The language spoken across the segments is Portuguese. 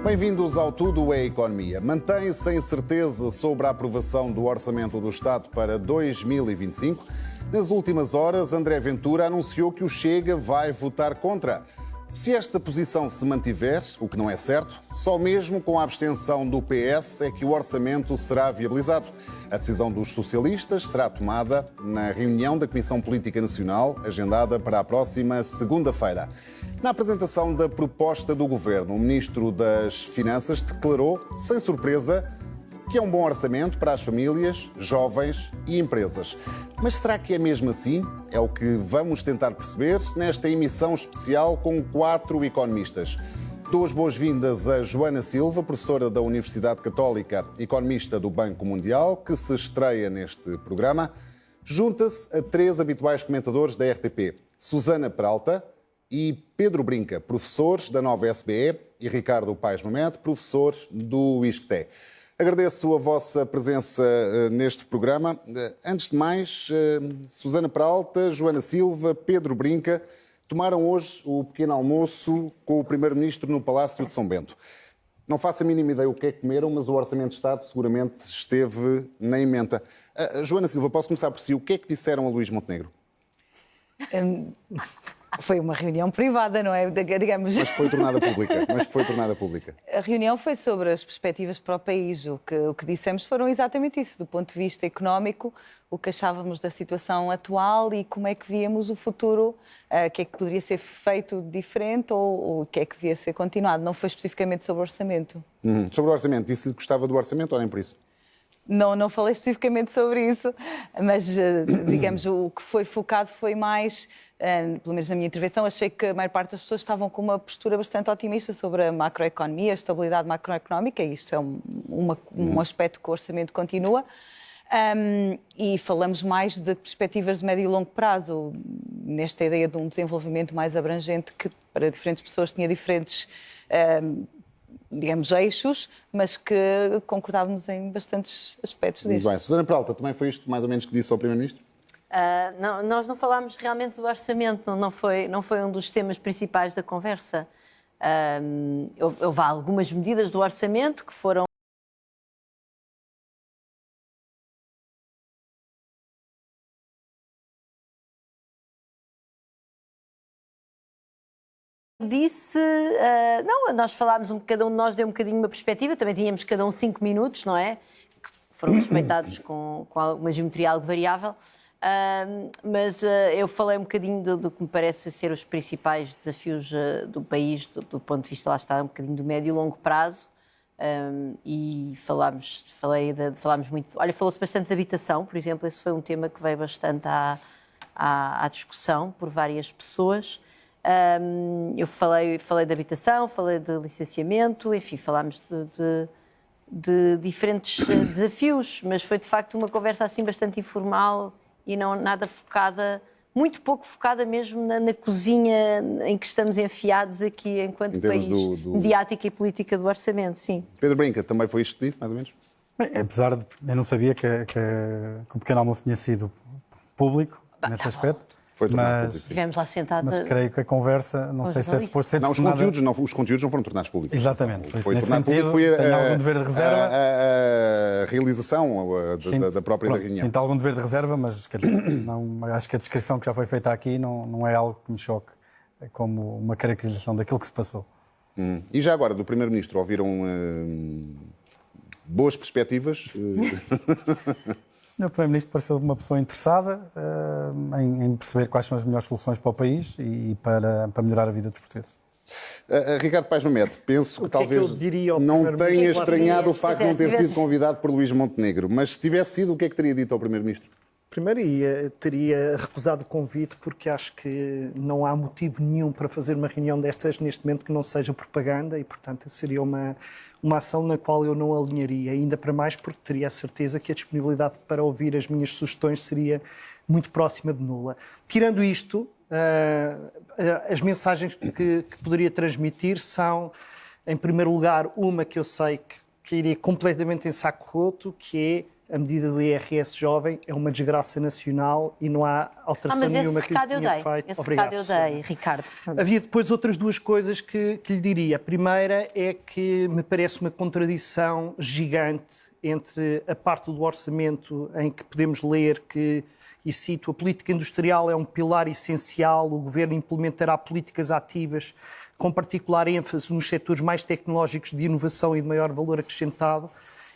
Bem-vindos ao Tudo é Economia. Mantém-se a incerteza sobre a aprovação do Orçamento do Estado para 2025. Nas últimas horas, André Ventura anunciou que o Chega vai votar contra. Se esta posição se mantiver, o que não é certo, só mesmo com a abstenção do PS é que o orçamento será viabilizado. A decisão dos socialistas será tomada na reunião da Comissão Política Nacional, agendada para a próxima segunda-feira. Na apresentação da proposta do Governo, o Ministro das Finanças declarou, sem surpresa, que é um bom orçamento para as famílias, jovens e empresas. Mas será que é mesmo assim? É o que vamos tentar perceber nesta emissão especial com 4 economistas. Dou as boas-vindas a Joana Silva, professora da Universidade Católica, economista do Banco Mundial, que se estreia neste programa. Junta-se a 3 habituais comentadores da RTP, Susana Peralta e Pedro Brinca, professores da Nova SBE, e Ricardo Paes Mamed, professor do ISCTE. Agradeço a vossa presença neste programa. Antes de mais, Susana Peralta, Joana Silva, Pedro Brinca tomaram hoje o pequeno almoço com o Primeiro-Ministro no Palácio de São Bento. Não faço a mínima ideia o que é que comeram, mas o Orçamento de Estado seguramente esteve na emenda. Joana Silva, posso começar por si. O que é que disseram a Luís Montenegro? Foi uma reunião privada, não é? Digamos. Mas que foi tornada pública. A reunião foi sobre as perspectivas para o país. O que dissemos foram exatamente isso, do ponto de vista económico, o que achávamos da situação atual e como é que víamos o futuro, o que é que poderia ser feito diferente ou o que é que devia ser continuado. Não foi especificamente sobre o orçamento. Sobre o orçamento, disse-lhe que gostava do orçamento ou nem por isso? Não falei especificamente sobre isso, mas, digamos, o que foi focado foi mais, pelo menos na minha intervenção, achei que a maior parte das pessoas estavam com uma postura bastante otimista sobre a macroeconomia, a estabilidade macroeconómica, e isto é um aspecto que o orçamento continua. E falamos mais de perspectivas de médio e longo prazo, nesta ideia de um desenvolvimento mais abrangente que para diferentes pessoas tinha diferentes digamos, eixos, mas que concordávamos em bastantes aspectos destes. Muito bem. Susana Peralta, também foi isto mais ou menos que disse ao Primeiro-Ministro? Não, nós não falámos realmente do orçamento, não foi um dos temas principais da conversa. Houve algumas medidas do orçamento que foram não, nós falámos, cada um de nós deu um bocadinho uma perspectiva, também tínhamos cada um 5 minutos, não é? Que foram respeitados com uma geometria algo variável, mas eu falei um bocadinho do que me parece ser os principais desafios do país, do ponto de vista, lá está, um bocadinho do médio e longo prazo, e falámos muito, olha, falou-se bastante de habitação, por exemplo, esse foi um tema que veio bastante à discussão por várias pessoas. Eu falei de habitação, falei de licenciamento, enfim, falámos de diferentes desafios, mas foi de facto uma conversa assim bastante informal e não nada focada, muito pouco focada mesmo na cozinha em que estamos enfiados aqui enquanto país mediática e política do orçamento, sim. Pedro Brinca, também foi isto que disse, mais ou menos? Bem, apesar de eu não sabia que o pequeno almoço tinha sido público nesse aspecto. Mas estivemos lá sentados. Mas creio que a conversa, não sei se é suposto ser não, os conteúdos não foram tornados públicos. Exatamente. Foi tornado público, foi algum dever de reserva. A realização da própria reunião. Sinto algum dever de reserva, mas não, acho que a descrição que já foi feita aqui não é algo que me choque como uma caracterização daquilo que se passou. E já agora, do Primeiro-Ministro, ouviram boas perspectivas? O Sr. Primeiro-Ministro pareceu uma pessoa interessada em perceber quais são as melhores soluções para o país e para melhorar a vida dos portugueses. Ricardo Paes Mamed, penso que talvez não tenha estranhado o facto de não ter sido convidado por Luís Montenegro, mas se tivesse sido, o que é que teria dito ao Primeiro-Ministro? Primeiro, teria recusado o convite porque acho que não há motivo nenhum para fazer uma reunião destas neste momento que não seja propaganda e, portanto, seria uma ação na qual eu não alinharia, ainda para mais porque teria a certeza que a disponibilidade para ouvir as minhas sugestões seria muito próxima de nula. Tirando isto, as mensagens que poderia transmitir são, em primeiro lugar, uma que eu sei que iria completamente em saco roto, que é a medida do IRS jovem é uma desgraça nacional e não há alteração mas esse nenhuma que recado eu tenha dei. feito. Esse Obrigado, recado eu dei, Ricardo. Havia depois outras duas coisas que lhe diria. A primeira é que me parece uma contradição gigante entre a parte do orçamento em que podemos ler que, e cito, a política industrial é um pilar essencial, o Governo implementará políticas ativas com particular ênfase nos setores mais tecnológicos de inovação e de maior valor acrescentado,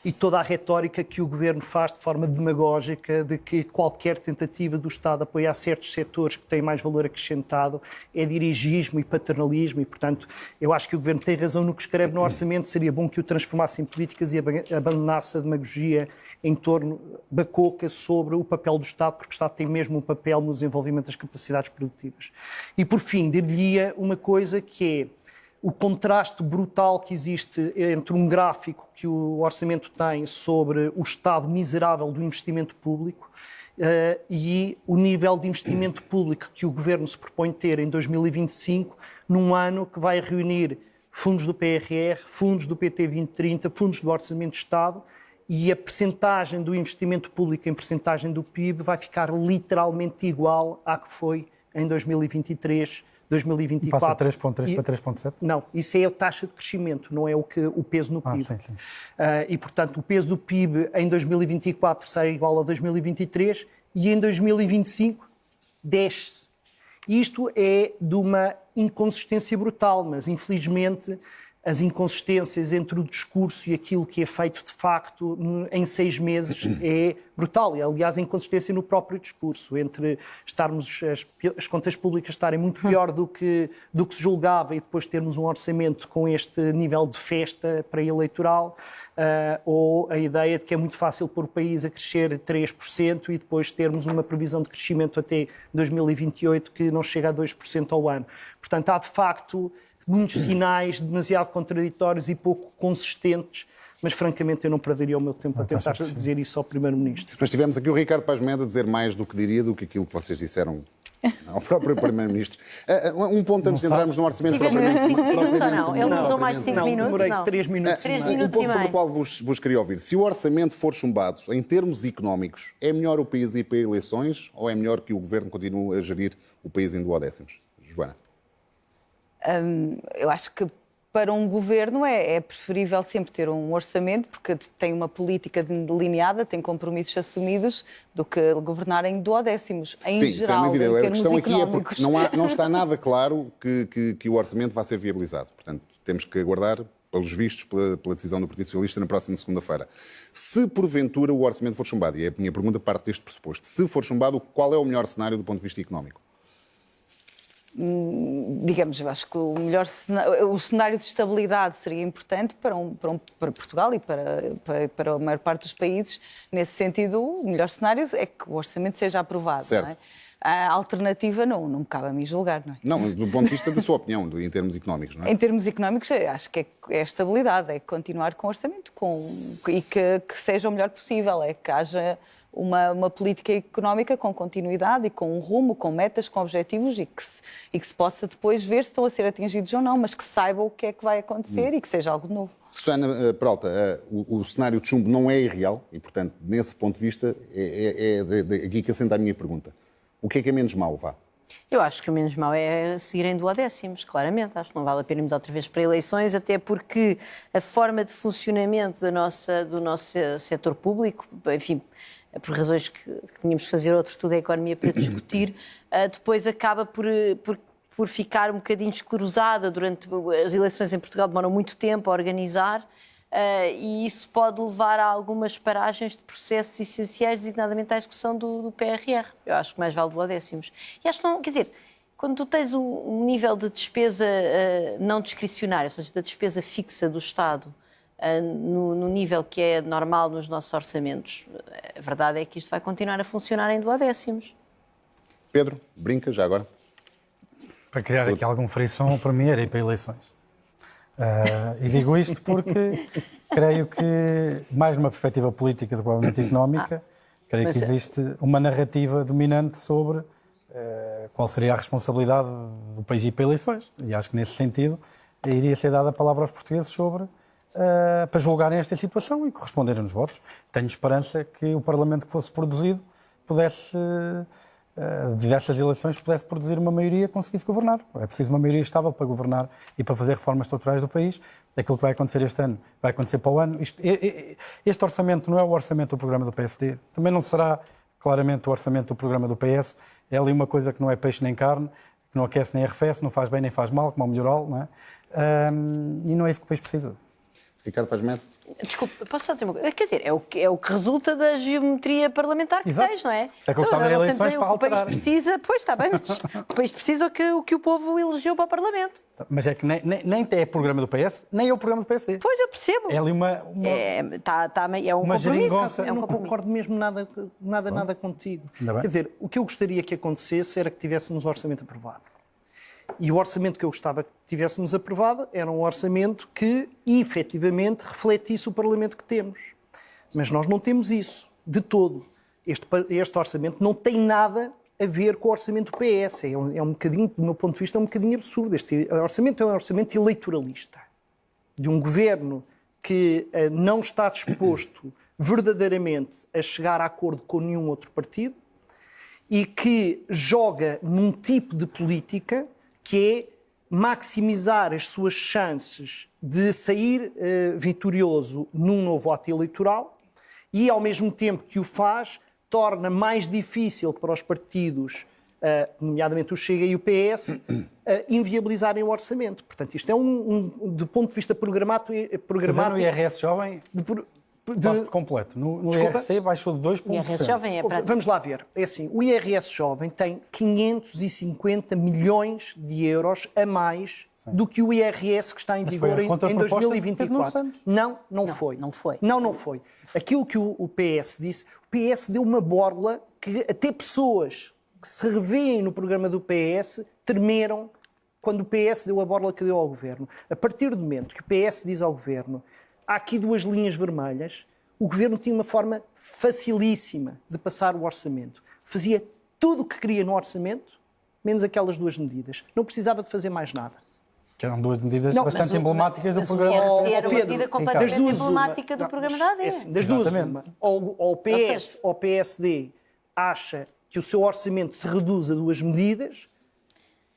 e toda a retórica que o Governo faz de forma demagógica de que qualquer tentativa do Estado de apoiar certos setores que têm mais valor acrescentado é dirigismo e paternalismo e, portanto, eu acho que o Governo tem razão no que escreve no orçamento, seria bom que o transformasse em políticas e abandonasse a demagogia em torno da coca sobre o papel do Estado, porque o Estado tem mesmo um papel no desenvolvimento das capacidades produtivas. E, por fim, dir-lhe-ia uma coisa que é o contraste brutal que existe entre um gráfico que o orçamento tem sobre o estado miserável do investimento público e o nível de investimento público que o Governo se propõe ter em 2025, num ano que vai reunir fundos do PRR, fundos do PT 2030, fundos do Orçamento de Estado, e a percentagem do investimento público em percentagem do PIB vai ficar literalmente igual à que foi em 2023, 2024. Passa 3,3 para 3,7? Não, isso é a taxa de crescimento, não é o peso no PIB. Sim. E, portanto, o peso do PIB em 2024 será igual a 2023 e em 2025 desce. Isto é de uma inconsistência brutal, mas, infelizmente, as inconsistências entre o discurso e aquilo que é feito de facto em 6 meses é brutal. E, aliás, a inconsistência no próprio discurso, entre as contas públicas estarem muito pior do que se julgava e depois termos um orçamento com este nível de festa pré-eleitoral, ou a ideia de que é muito fácil pôr o país a crescer 3% e depois termos uma previsão de crescimento até 2028 que não chega a 2% ao ano. Portanto, há de facto muitos sinais demasiado contraditórios e pouco consistentes, mas francamente eu não perderia o meu tempo a tentar dizer isso ao Primeiro-Ministro. Mas tivemos aqui o Ricardo Paz Meda a dizer mais do que diria do que aquilo que vocês disseram ao próprio Primeiro-Ministro. Um ponto antes de entrarmos no orçamento propriamente. Não, ele usou mais de 5 minutos. Demorei 3 minutos. 3 Um minutos ponto e sobre o meio. qual vos queria ouvir. Se o orçamento for chumbado em termos económicos, é melhor o país ir para eleições ou é melhor que o Governo continue a gerir o país em duodécimos? Joana? Eu acho que para um governo é preferível sempre ter um orçamento, porque tem uma política delineada, tem compromissos assumidos, do que governar em duodécimos. Em Sim, geral, sem dúvida. em A termos questão aqui é económicos. porque não está nada claro que o orçamento vai ser viabilizado. Portanto, temos que aguardar, pelos vistos, pela decisão do Partido Socialista na próxima segunda-feira. Se, porventura, o orçamento for chumbado, e a minha pergunta parte deste pressuposto, se for chumbado, qual é o melhor cenário do ponto de vista económico? Digamos, eu acho que o cenário de estabilidade seria importante para Portugal e para a maior parte dos países. Nesse sentido, o melhor cenário é que o orçamento seja aprovado. Certo. Não é? A alternativa não me cabe a mim julgar, não é? Não, do ponto de vista da sua opinião, em termos económicos, não é? Em termos económicos, acho que é estabilidade, é continuar com o orçamento e que seja o melhor possível, é que haja uma política económica com continuidade e com um rumo, com metas, com objetivos e que se possa depois ver se estão a ser atingidos ou não, mas que saiba o que é que vai acontecer e que seja algo novo. Susana Peralta, o cenário de chumbo não é irreal e, portanto, nesse ponto de vista, é aqui que assenta a minha pergunta. O que é menos mau, vá? Eu acho que o menos mau é seguir em duodécimos, claramente. Acho que não vale a pena irmos outra vez para eleições, até porque a forma de funcionamento do nosso setor público, enfim, por razões que tínhamos de fazer outro tudo é economia para discutir, depois acaba por ficar um bocadinho esclerosada durante as eleições em Portugal, demoram muito tempo a organizar, e isso pode levar a algumas paragens de processos essenciais, designadamente à execução do PRR. Eu acho que mais vale duodécimos. E acho que não, quer dizer, quando tu tens um nível de despesa não discricionária, ou seja, da despesa fixa do Estado, no nível que é normal nos nossos orçamentos, a verdade é que isto vai continuar a funcionar em duodécimos. Pedro, brinca já agora. Para criar aqui algum frição, para mim era ir para eleições. E digo isto porque creio que, mais numa perspectiva política do que provavelmente económica, creio que existe uma narrativa dominante sobre qual seria a responsabilidade do país ir para eleições. E acho que, nesse sentido, iria ser dada a palavra aos portugueses sobre para julgarem esta situação e corresponderem nos votos. Tenho esperança que o Parlamento que fosse produzido pudesse, dessas eleições, pudesse produzir uma maioria que conseguisse governar. É preciso uma maioria estável para governar e para fazer reformas estruturais do país. Aquilo que vai acontecer este ano vai acontecer para o ano. Este orçamento não é o orçamento do programa do PSD, também não será claramente o orçamento do programa do PS. É ali uma coisa que não é peixe nem carne, que não aquece nem arrefece, não faz bem nem faz mal, como o melhoral, não é? E não é isso que o país precisa. Ricardo Paz Neto. Desculpe, posso só dizer uma coisa? Quer dizer, é o que resulta da geometria parlamentar que Exato. tens, não é? Isso é que eu gostava de eleições para alterar. O país precisa, pois está bem, mas o país precisa o que o povo elegeu para o Parlamento. Mas é que nem é o programa do PS, nem é o programa do PSD. Pois, eu percebo. É ali uma É um uma compromisso. geringonça. Eu não concordo mesmo nada contigo. Ainda bem. Quer dizer, o que eu gostaria que acontecesse era que tivéssemos o orçamento aprovado. E o orçamento que eu gostava que tivéssemos aprovado era um orçamento que, efetivamente, refletisse o Parlamento que temos. Mas nós não temos isso, de todo. Este orçamento não tem nada a ver com o orçamento do PS. É um bocadinho, do meu ponto de vista, é um bocadinho absurdo. Este orçamento é um orçamento eleitoralista. De um governo que não está disposto verdadeiramente a chegar a acordo com nenhum outro partido e que joga num tipo de política que é maximizar as suas chances de sair vitorioso num novo ato eleitoral e, ao mesmo tempo que o faz, torna mais difícil para os partidos, nomeadamente o Chega e o PS, inviabilizarem o orçamento. Portanto, isto é do ponto de vista programático... No IRS jovem, passo completo. No IRC baixou de 2%. O IRS jovem é prático. Vamos lá ver. É assim, o IRS jovem tem 550 milhões de euros a mais do que o IRS que está em vigor em 2024. Não foi. Não foi. Aquilo que o PS disse, o PS deu uma borla que até pessoas que se revêem no programa do PS tremeram quando o PS deu a borla que deu ao Governo. A partir do momento que o PS diz ao Governo há aqui 2 linhas vermelhas, o Governo tinha uma forma facilíssima de passar o orçamento. Fazia tudo o que queria no orçamento, menos aquelas 2 medidas. Não precisava de fazer mais nada. Que eram 2 medidas bastante emblemáticas do programa. O IRC era uma medida completamente emblemática do programa da AD. É assim, das duas, uma. Ou o PS ou o PSD acha que o seu orçamento se reduz a 2 medidas,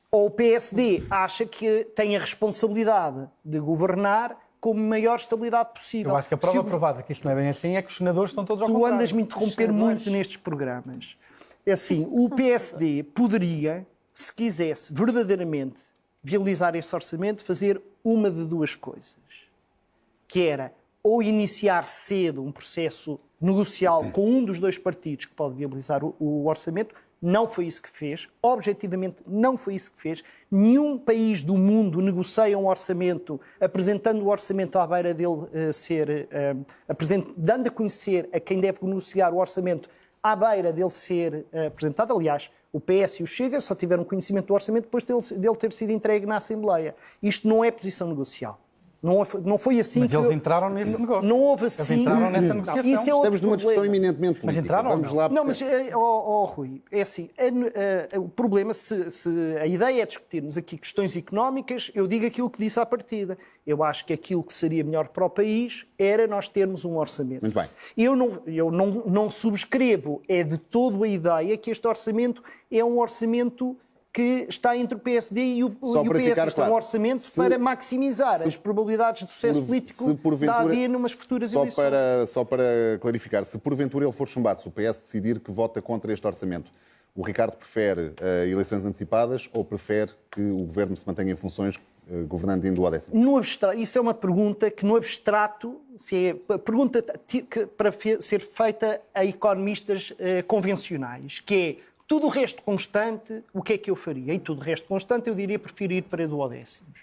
ou o PSD acha que tem a responsabilidade de governar com a maior estabilidade possível. Eu acho que a prova provada que isto não é bem assim é que os senadores estão todos ao contrário. Tu andas-me a interromper muito nestes programas. É assim, o PSD poderia, se quisesse verdadeiramente viabilizar este orçamento, fazer uma de 2 coisas. Que era ou iniciar cedo um processo negocial com um dos 2 partidos que pode viabilizar o orçamento. Não foi isso que fez. Objetivamente, não foi isso que fez. Nenhum país do mundo negocia um orçamento apresentando o orçamento à beira dele dando a conhecer a quem deve negociar o orçamento à beira dele ser apresentado. Aliás, o PS e o Chega só tiveram conhecimento do orçamento depois dele ter sido entregue na Assembleia. Isto não é posição negocial. Não foi assim. Mas eles entraram nesse negócio. Não houve assim. Eles entraram nessa negociação. Isso é Estamos numa discussão eminentemente política. Mas entraram Vamos lá. Não, mas, Rui, é assim, o problema, se a ideia é discutirmos aqui questões económicas, eu digo aquilo que disse à partida. Eu acho que aquilo que seria melhor para o país era nós termos um orçamento. Muito bem. Eu não subscrevo, de todo a ideia que este orçamento é um orçamento que está entre o PSD e o PS. Isto é um orçamento para maximizar as probabilidades de sucesso político da AD numas futuras eleições. Só para clarificar, se porventura ele for chumbado, se o PS decidir que vota contra este orçamento, o Ricardo prefere eleições antecipadas ou prefere que o Governo se mantenha em funções governando em duodécimo? No abstrato, isso é uma pergunta que no abstrato pergunta para ser feita a economistas convencionais, que é tudo o resto constante, o que é que eu faria? E tudo o resto constante, eu diria preferir para duodécimos.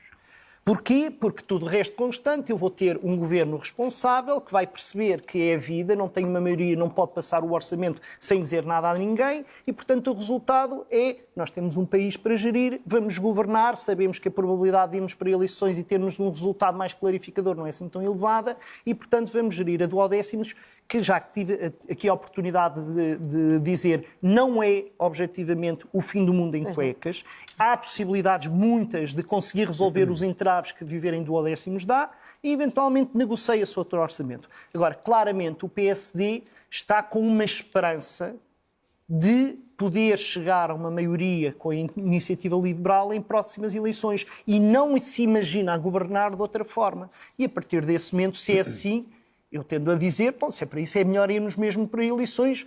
Porquê? Porque tudo o resto constante, eu vou ter um governo responsável que vai perceber que é a vida, não tem uma maioria, não pode passar o orçamento sem dizer nada a ninguém e, portanto, o resultado é nós temos um país para gerir, vamos governar, sabemos que a probabilidade de irmos para eleições e termos um resultado mais clarificador não é assim tão elevada e, portanto, vamos gerir a duodécimos, que já tive aqui a oportunidade de dizer, não é objetivamente o fim do mundo em cuecas. Há possibilidades muitas de conseguir resolver os entraves que viver em duodécimos dá e eventualmente negocia-se outro orçamento. Agora, claramente, o PSD está com uma esperança de poder chegar a uma maioria com a iniciativa liberal em próximas eleições e não se imagina a governar de outra forma. E a partir desse momento, se é assim, eu tendo a dizer, bom, se é para isso, é melhor irmos mesmo para eleições,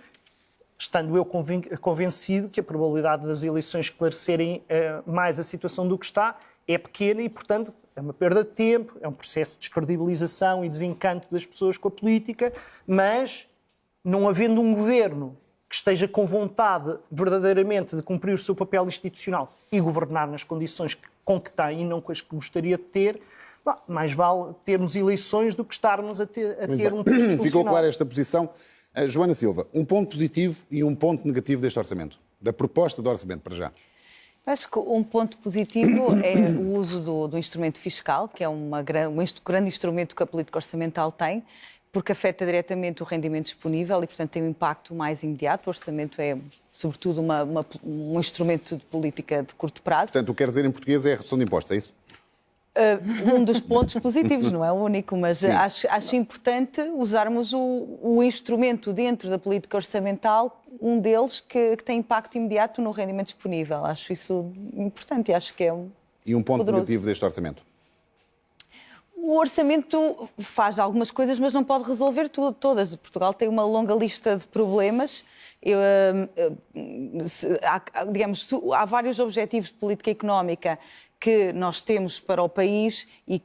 estando eu convencido que a probabilidade das eleições esclarecerem mais a situação do que está é pequena e, portanto, é uma perda de tempo, é um processo de descredibilização e desencanto das pessoas com a política, mas não havendo um governo que esteja com vontade verdadeiramente de cumprir o seu papel institucional e governar nas condições com que tem e não com as que gostaria de ter, mais vale termos eleições do que estarmos a ter um texto funcional. Ficou clara esta posição. Joana Silva, um ponto positivo e um ponto negativo deste orçamento, da proposta de orçamento para já. Acho que um ponto positivo é o uso do instrumento fiscal, que é um grande instrumento que a política orçamental tem, porque afeta diretamente o rendimento disponível e, portanto, tem um impacto mais imediato. O orçamento é, sobretudo, um instrumento de política de curto prazo. Portanto, o que quer dizer em português é a redução de impostos, é isso? Um dos pontos positivos, não é o único, mas acho importante usarmos o instrumento dentro da política orçamental, um deles que tem impacto imediato no rendimento disponível. Acho isso importante e acho que é E um ponto poderoso. negativo deste orçamento? O orçamento faz algumas coisas, mas não pode resolver todas. Portugal tem uma longa lista de problemas. Há vários objetivos de política económica que nós temos para o país e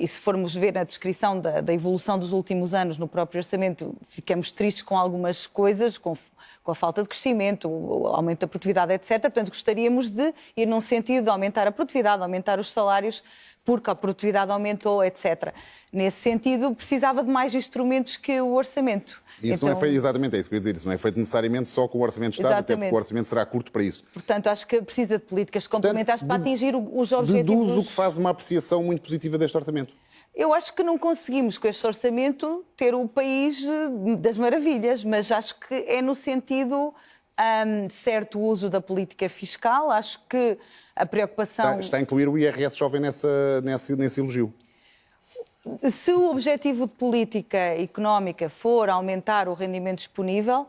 se formos ver na descrição da evolução dos últimos anos no próprio orçamento, ficamos tristes com algumas coisas, com a falta de crescimento, o aumento da produtividade, etc. Portanto, gostaríamos de ir num sentido de aumentar a produtividade, aumentar os salários, porque a produtividade aumentou, etc. Nesse sentido, precisava de mais instrumentos que o orçamento. Isso não é feito, exatamente, é isso que eu ia dizer. Isso não é feito necessariamente só com o Orçamento de Estado, Exatamente. até porque o Orçamento será curto para isso. Portanto, acho que precisa de políticas complementares para atingir os objetivos. Deduzo que faz uma apreciação muito positiva deste Orçamento. Eu acho que não conseguimos, com este orçamento, ter o país das maravilhas, mas acho que é no sentido certo uso da política fiscal. Acho que a preocupação... Está a incluir o IRS jovem nesse elogio. Se o objetivo de política económica for aumentar o rendimento disponível,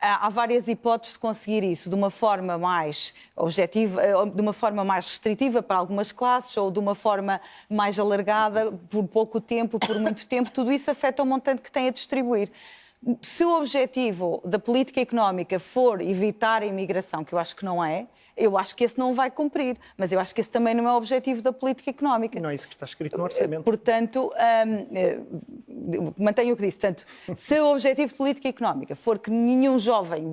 há várias hipóteses de conseguir isso de uma forma mais objetiva, de uma forma mais restritiva para algumas classes ou de uma forma mais alargada, por pouco tempo, por muito tempo. Tudo isso afeta o montante que tem a distribuir. Se o objetivo da política económica for evitar a imigração, que eu acho que não é, eu acho que esse não vai cumprir, mas eu acho que esse também não é o objetivo da política económica. Não é isso que está escrito no orçamento. Portanto, mantenho o que disse. Portanto, se o objetivo de política económica for que nenhum jovem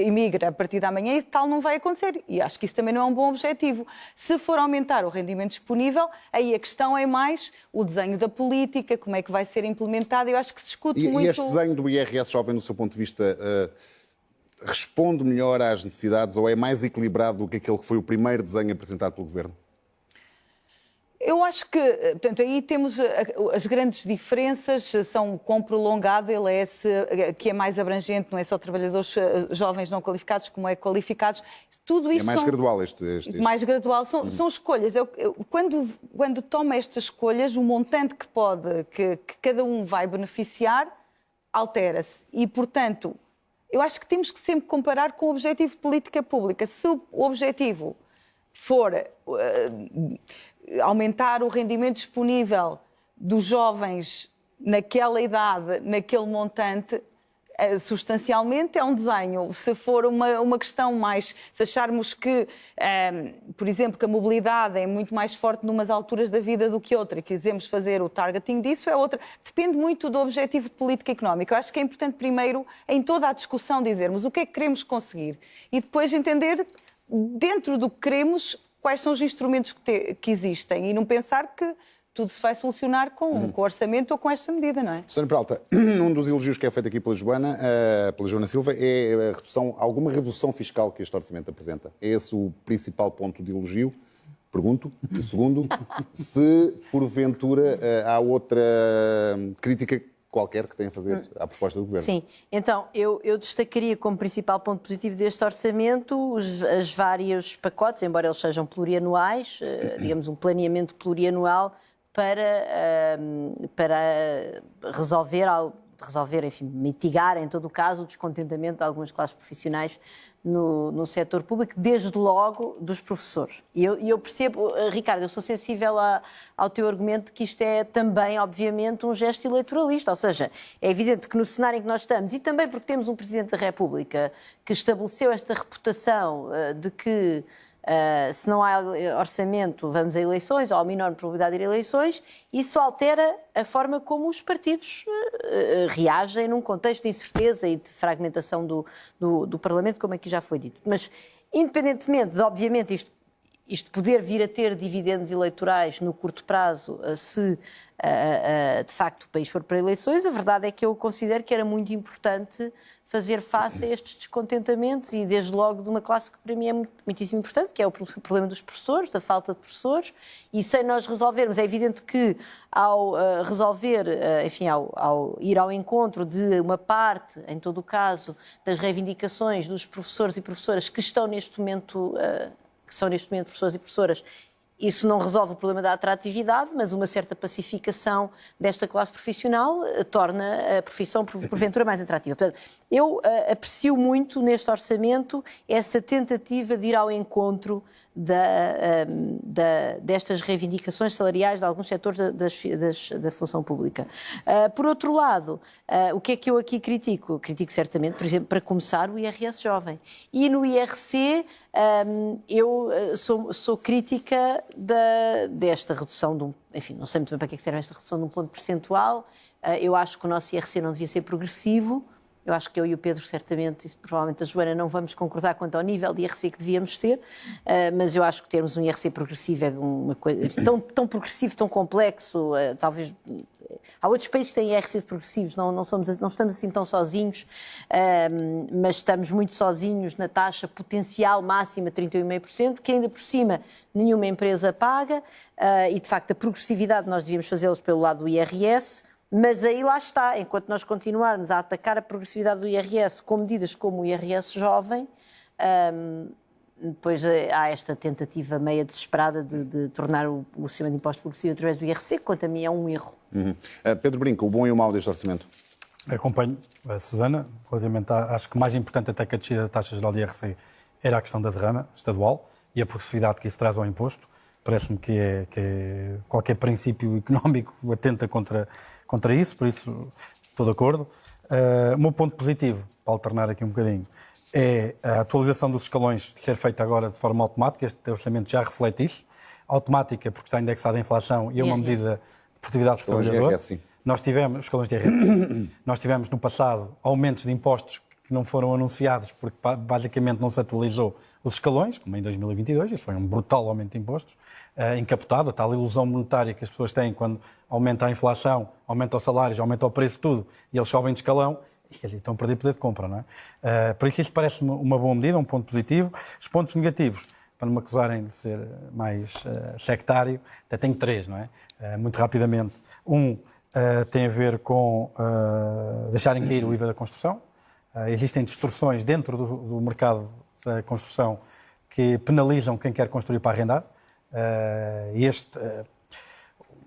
imigre a partir da manhã, tal não vai acontecer. E acho que isso também não é um bom objetivo. Se for aumentar o rendimento disponível, aí a questão é mais o desenho da política, como é que vai ser implementado. Eu acho que se discute muito... E este desenho do IRS jovem, do seu ponto de vista... responde melhor às necessidades ou é mais equilibrado do que aquele que foi o primeiro desenho apresentado pelo Governo? Eu acho que, portanto, aí temos as grandes diferenças, são quão prolongado ele é, que é mais abrangente, não é só trabalhadores jovens não qualificados, como é qualificados. Tudo isto é mais são, gradual este. Mais gradual, são escolhas. Quando toma estas escolhas, o montante que cada um vai beneficiar altera-se e, portanto, eu acho que temos que sempre comparar com o objetivo de política pública. Se o objetivo for aumentar o rendimento disponível dos jovens naquela idade, naquele montante, substancialmente é um desenho. Se for uma questão mais... Se acharmos que, por exemplo, que a mobilidade é muito mais forte numas alturas da vida do que outra e quisermos fazer o targeting disso, é outra. Depende muito do objetivo de política económica. Eu acho que é importante primeiro, em toda a discussão, dizermos o que é que queremos conseguir e depois entender, dentro do que queremos, quais são os instrumentos que existem e não pensar que tudo se vai solucionar com o orçamento ou com esta medida, não é? Sra. Peralta, um dos elogios que é feito aqui pela Joana Silva, é alguma redução fiscal que este orçamento apresenta. É esse o principal ponto de elogio? Pergunto. E segundo, se porventura há outra crítica qualquer que tenha a fazer à proposta do Governo. Sim, então eu destacaria como principal ponto positivo deste orçamento os vários pacotes, embora eles sejam plurianuais, digamos um planeamento plurianual para resolver, enfim, mitigar, em todo o caso, o descontentamento de algumas classes profissionais no setor público, desde logo dos professores. E eu percebo, Ricardo, eu sou sensível ao teu argumento de que isto é também, obviamente, um gesto eleitoralista. Ou seja, é evidente que no cenário em que nós estamos, e também porque temos um Presidente da República que estabeleceu esta reputação de que se não há orçamento, vamos a eleições, ou há uma enorme probabilidade de ir a eleições, isso altera a forma como os partidos reagem num contexto de incerteza e de fragmentação do Parlamento, como aqui já foi dito. Mas, independentemente de, obviamente, isto poder vir a ter dividendos eleitorais no curto prazo, se de facto o país for para eleições, a verdade é que eu considero que era muito importante fazer face a estes descontentamentos e, desde logo, de uma classe que para mim é muitíssimo importante, que é o problema dos professores, da falta de professores, e sem nós resolvermos, é evidente que ao resolver, enfim, ao ir ao encontro de uma parte, em todo o caso, das reivindicações dos professores e professoras que estão neste momento, que são neste momento professores e professoras, isso não resolve o problema da atratividade, mas uma certa pacificação desta classe profissional torna a profissão, porventura, mais atrativa. Portanto, eu aprecio muito neste orçamento essa tentativa de ir ao encontro destas reivindicações salariais de alguns setores da função pública. Por outro lado, o que é que eu aqui critico? Critico certamente, por exemplo, para começar, o IRS jovem. E no IRC, eu sou crítica desta redução, enfim, não sei muito bem para que é que serve esta redução de um ponto percentual. Eu acho que o nosso IRC não devia ser progressivo. Eu acho que eu e o Pedro, certamente, e provavelmente a Joana, não vamos concordar quanto ao nível de IRC que devíamos ter, mas eu acho que termos um IRC progressivo é uma coisa tão progressivo, tão complexo. Talvez há outros países que têm IRC progressivos, não estamos assim tão sozinhos, mas estamos muito sozinhos na taxa potencial máxima de 31,5%, que ainda por cima nenhuma empresa paga, e de facto a progressividade nós devíamos fazê-los pelo lado do IRS. Mas aí lá está, enquanto nós continuarmos a atacar a progressividade do IRS com medidas como o IRS jovem, depois há esta tentativa meia desesperada de tornar o sistema de impostos progressivo através do IRC, que quanto a mim é um erro. Pedro Brinco, o bom e o mau deste orçamento? Acompanho a Susana, relativamente acho que mais importante até que a descida da taxa geral de IRC era a questão da derrama estadual e a progressividade que isso traz ao imposto. Parece-me que qualquer princípio económico atenta contra isso, por isso estou de acordo. O meu ponto positivo, para alternar aqui um bocadinho, é a atualização dos escalões ser feita agora de forma automática. Este orçamento já reflete isso. Automática, porque está indexada à inflação e é uma medida de produtividade do trabalhador. Nós tivemos, escalões de IRS, nós tivemos no passado aumentos de impostos que não foram anunciados porque basicamente não se atualizou os escalões, como em 2022, isso foi um brutal aumento de impostos, encapotado, a tal ilusão monetária que as pessoas têm quando aumenta a inflação, aumenta os salários, aumenta o preço de tudo, e eles sobem de escalão, e estão a perder poder de compra, não é? Por isso parece-me uma boa medida, um ponto positivo. Os pontos negativos, para não me acusarem de ser mais sectário, até tenho 3, não é? Muito rapidamente. Tem a ver com deixarem cair o IVA da construção. Existem distorções dentro do mercado da construção que penalizam quem quer construir para arrendar.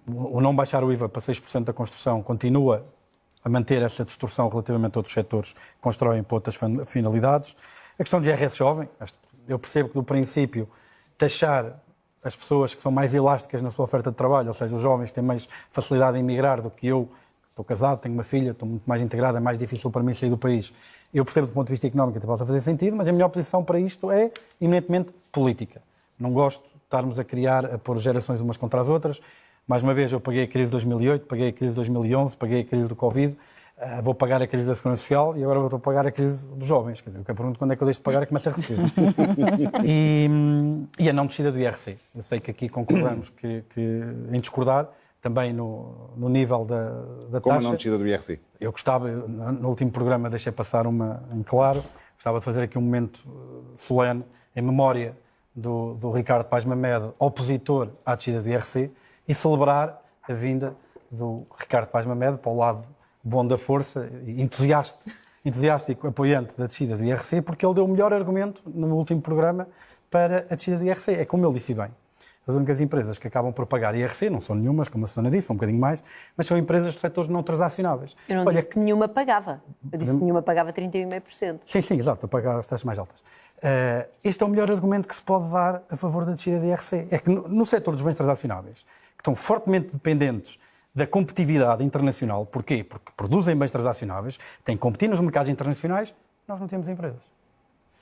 O não baixar o IVA para 6% da construção continua a manter essa distorção relativamente a outros setores que constroem para outras finalidades. A questão de IRS jovem, eu percebo que do princípio taxar as pessoas que são mais elásticas na sua oferta de trabalho, ou seja, os jovens têm mais facilidade em migrar do que eu, estou casado, tenho uma filha, estou muito mais integrado, é mais difícil para mim sair do país. Eu percebo do ponto de vista económico que pode fazer sentido, mas a minha oposição para isto é eminentemente política. Não gosto de estarmos a pôr gerações umas contra as outras. Mais uma vez, eu paguei a crise de 2008, paguei a crise de 2011, paguei a crise do Covid, vou pagar a crise da Segurança Social e agora vou pagar a crise dos jovens. Quer dizer, eu pergunto quando é que eu deixo de pagar e começo a receber. E a não descida do IRC. Eu sei que aqui concordamos que em discordar, também no nível da taxa. Como a não descida do IRC? Eu gostava, no último programa deixei passar uma em claro, gostava de fazer aqui um momento solene em memória do Ricardo Paes Mamed, opositor à descida do IRC, e celebrar a vinda do Ricardo Paes Mamed para o lado bom da força, entusiástico apoiante da descida do IRC, porque ele deu o melhor argumento no último programa para a descida do IRC. É como ele disse bem. as únicas empresas que acabam por pagar IRC, não são nenhumas, como a Susana disse, são um bocadinho mais, mas são empresas de setores não transacionáveis. Eu não disse que nenhuma pagava. Eu disse que nenhuma pagava 31,5%. Sim, exato, a pagar as taxas mais altas. Este é o melhor argumento que se pode dar a favor da descida da IRC. É que no setor dos bens transacionáveis, que estão fortemente dependentes da competitividade internacional, porquê? Porque produzem bens transacionáveis, têm que competir nos mercados internacionais, nós não temos empresas.